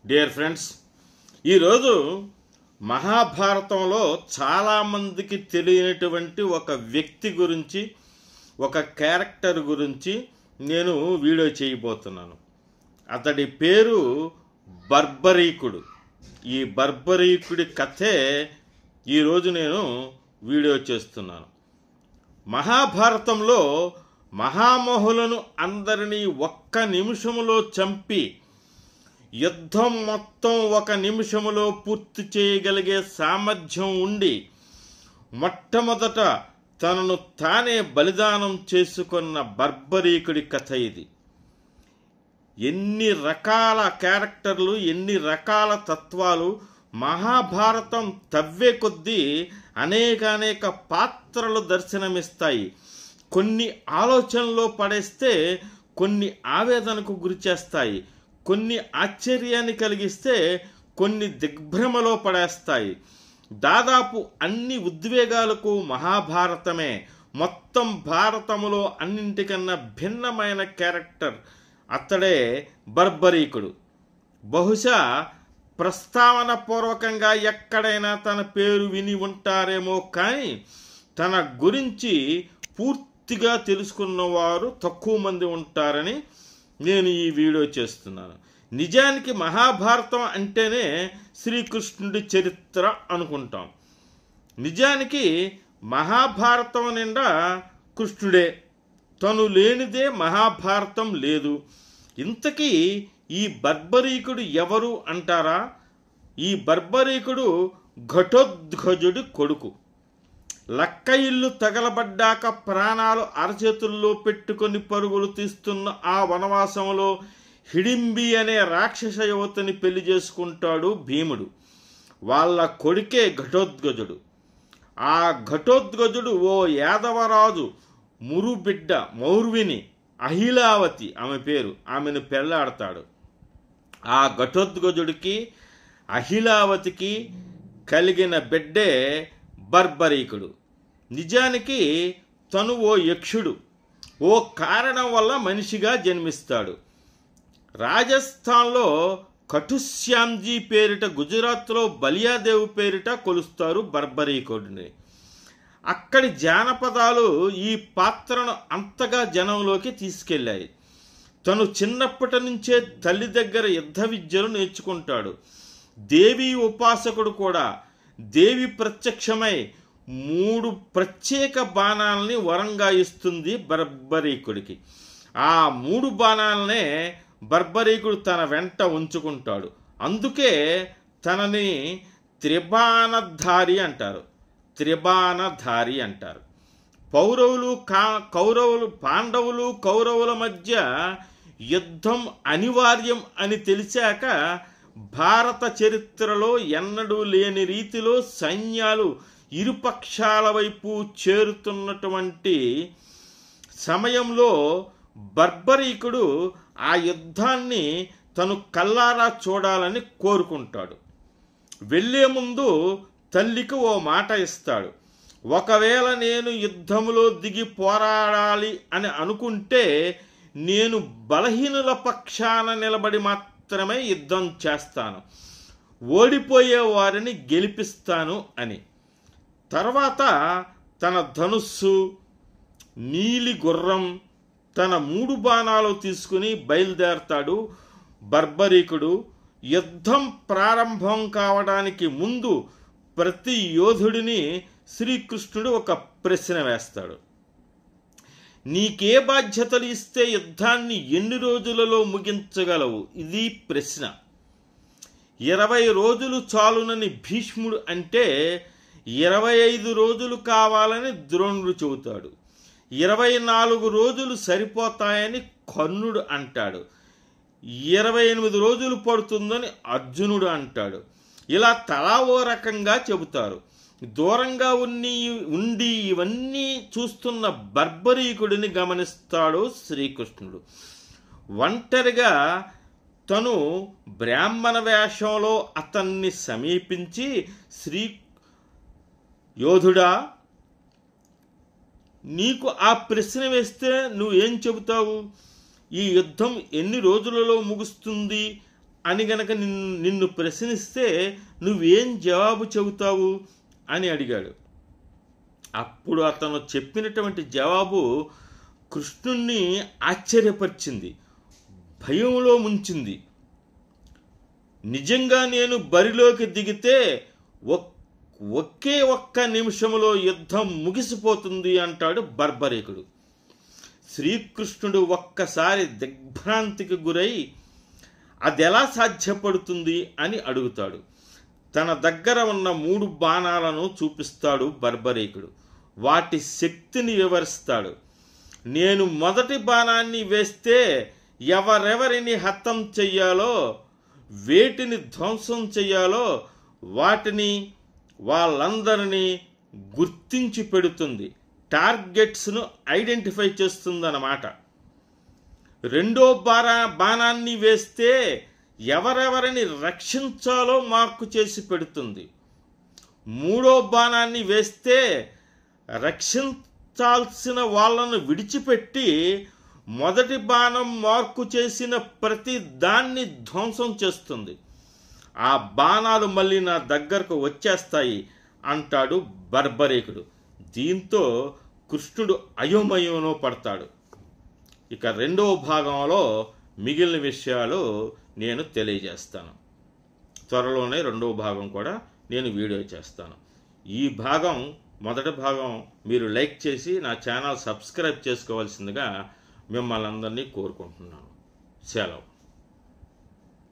Dear friends, ఈరోజు మహాభారతంలో చాలామందికి తెలియనటువంటి ఒక వ్యక్తి గురించి, ఒక క్యారెక్టర్ గురించి నేను వీడియో చేయబోతున్నాను. అతడి పేరు బర్బరీకుడు. ఈ బర్బరీకుడి కథే ఈరోజు నేను వీడియో చేస్తున్నాను. మహాభారతంలో మహామహులను అందరినీ ఒక్క నిమిషంలో చంపి యుద్ధం మొత్తం ఒక నిమిషంలో పూర్తి చేయగలిగే సామర్థ్యం ఉండి మొట్టమొదట తనను తానే బలిదానం చేసుకున్న బర్బరీకుడి కథ ఇది. ఎన్ని రకాల క్యారెక్టర్లు, ఎన్ని రకాల తత్వాలు మహాభారతం తవ్వే కొద్దీ అనేక పాత్రలు దర్శనమిస్తాయి. కొన్ని ఆలోచనలో పడేస్తే కొన్ని ఆవేదనకు గురి చేస్తాయి, కొన్ని ఆశ్చర్యాన్ని కలిగిస్తే కొన్ని దిగ్భ్రమలో పడేస్తాయి. దాదాపు అన్ని ఉద్వేగాలకు మహాభారతమే మొత్తం భారతములో అన్నింటికన్నా భిన్నమైన క్యారెక్టర్. అతడే బర్బరీకుడు. బహుశా ప్రస్తావన పూర్వకంగా ఎక్కడైనా తన పేరు విని ఉంటారేమో, కానీ తన గురించి పూర్తిగా తెలుసుకున్నవారు తక్కువ మంది ఉంటారని నేను ఈ వీడియో చేస్తున్నాను. నిజానికి మహాభారతం అంటేనే శ్రీకృష్ణుడి చరిత్ర అనుకుంటాం. నిజానికి మహాభారతం నిండా కృష్ణుడే. తను లేనిదే మహాభారతం లేదు. ఇంతకీ ఈ బర్బరీకుడు ఎవరు అంటారా? ఈ బర్బరీకుడు ఘటోత్కచుడి కొడుకు. లక్క ఇల్లు తగలబడ్డాక ప్రాణాలు అరచేతుల్లో పెట్టుకొని పరుగులు తీస్తున్న ఆ వనవాసంలో హిడింబి అనే రాక్షస యువతిని పెళ్లి చేసుకుంటాడు భీముడు. వాళ్ళ కొడుకే ఘటోత్కచుడు. ఆ ఘటోత్కచుడు ఓ యాదవరాజు మురుబిడ్డ మౌర్విని, అహిలావతి ఆమె పేరు, ఆమెను పెళ్లాడతాడు. ఆ ఘటోత్కచుడికి అహిలావతికి కలిగిన బిడ్డే బర్బరీకుడు. నిజానికి తను ఓ యక్షుడు. ఓ కారణం వల్ల మనిషిగా జన్మిస్తాడు. రాజస్థాన్లో ఖటుశ్యాంజీ పేరిట, గుజరాత్లో బలియాదేవి పేరిట కొలుస్తారు బర్బరీకుడిని. అక్కడి జానపదాలు ఈ పాత్రను అంతగా జనంలోకి తీసుకెళ్ళాయి. తను చిన్నప్పటి నుంచే తల్లి దగ్గర యుద్ధ విద్యలు నేర్చుకుంటాడు. దేవి ఉపాసకుడు కూడా. దేవి ప్రత్యక్షమై 3 ప్రత్యేక బాణాలని వరంగా ఇస్తుంది బర్బరీకుడికి. ఆ 3 బాణాలనే బర్బరీకుడు తన వెంట ఉంచుకుంటాడు. అందుకే తనని త్రిబాణధారి అంటారు. పాండవులు కౌరవుల మధ్య యుద్ధం అనివార్యం అని తెలిసాక భారత చరిత్రలో ఎన్నడూ లేని రీతిలో సైన్యాలు ఇరుపక్షాల వైపు చేరుతున్నటువంటి సమయంలో బర్బరీకుడు ఆ యుద్ధాన్ని తను కల్లారా చూడాలని కోరుకుంటాడు. వెళ్ళే ముందు తల్లికి ఓ మాట ఇస్తాడు. ఒకవేళ నేను యుద్ధంలో దిగి పోరాడాలి అని అనుకుంటే నేను బలహీనుల పక్షాన నిలబడి మాత్రమే యుద్ధం చేస్తాను, ఓడిపోయే వారిని గెలిపిస్తాను అని. తర్వాత తన ధనుస్సు, నీలి గుర్రం, తన 3 బాణాలు తీసుకుని బయలుదేరతాడు బర్బరీకుడు. యుద్ధం ప్రారంభం కావడానికి ముందు ప్రతి యోధుడిని శ్రీకృష్ణుడు ఒక ప్రశ్న వేస్తాడు. నీకే బాధ్యతలు ఇస్తే యుద్ధాన్ని ఎన్ని రోజులలో ముగించగలవు? ఇది ప్రశ్న. 20 రోజులు చాలునని భీష్ముడు అంటే 25 రోజులు కావాలని ద్రోణుడు చెబుతాడు. 24 రోజులు సరిపోతాయని కర్ణుడు అంటాడు. 28 రోజులు పడుతుందని అర్జునుడు అంటాడు. ఇలా తలా ఓ రకంగా చెబుతారు. దూరంగా ఉండి ఇవన్నీ చూస్తున్న బర్బరీకుడిని గమనిస్తాడు శ్రీకృష్ణుడు. ఒంటరిగా తను బ్రాహ్మణ వేషంలో అతన్ని సమీపించి, యోధుడా, నీకు ఆ ప్రశ్న వేస్తే నువ్వేం చెబుతావు? ఈ యుద్ధం ఎన్ని రోజులలో ముగుస్తుంది అని గనక నిన్ను ప్రశ్నిస్తే నువ్వేం జవాబు చెబుతావు అని అడిగాడు. అప్పుడు అతను చెప్పినటువంటి జవాబు కృష్ణుణ్ణి ఆశ్చర్యపరిచింది, భయంలో ముంచింది. నిజంగా నేను బరిలోకి దిగితే ఒకే ఒక్క నిమిషంలో యుద్ధం ముగిసిపోతుంది అంటాడు బర్బరీకుడు. శ్రీకృష్ణుడు ఒక్కసారి దిగ్భ్రాంతికి గురై అదెలా సాధ్యపడుతుంది అని అడుగుతాడు. తన దగ్గర ఉన్న 3 బాణాలను చూపిస్తాడు బర్బరీకుడు. వాటి శక్తిని వివరిస్తాడు. నేను మొదటి బాణాన్ని వేస్తే ఎవరెవరిని హతం చెయ్యాలో, వేటిని ధ్వంసం చెయ్యాలో వాళ్ళందరినీ గుర్తించి పెడుతుంది, టార్గెట్స్ను ఐడెంటిఫై చేస్తుందన్నమాట. రెండో బాణాన్ని వేస్తే ఎవరెవరిని రక్షించాలో మార్కు చేసి పెడుతుంది. మూడో బాణాన్ని వేస్తే రక్షించాల్సిన వాళ్ళను విడిచిపెట్టి మొదటి బాణం మార్కు చేసిన ప్రతి దాన్ని ధ్వంసం చేస్తుంది. ఆ బాణాలు మళ్ళీ నా దగ్గరకు వచ్చేస్తాయి అంటాడు బర్బరీకుడు. దీంతో కృష్ణుడు అయోమయంలో పడతాడు. ఇక రెండవ భాగంలో మిగిలిన విషయాలు నేను తెలియజేస్తాను. త్వరలోనే రెండవ భాగం కూడా నేను వీడియో చేస్తాను. ఈ భాగం మొదటి భాగం మీరు లైక్ చేసి నా ఛానల్ సబ్స్క్రైబ్ చేసుకోవాల్సిందిగా మిమ్మల్ని అందరినీ కోరుకుంటున్నాను. సెలవు.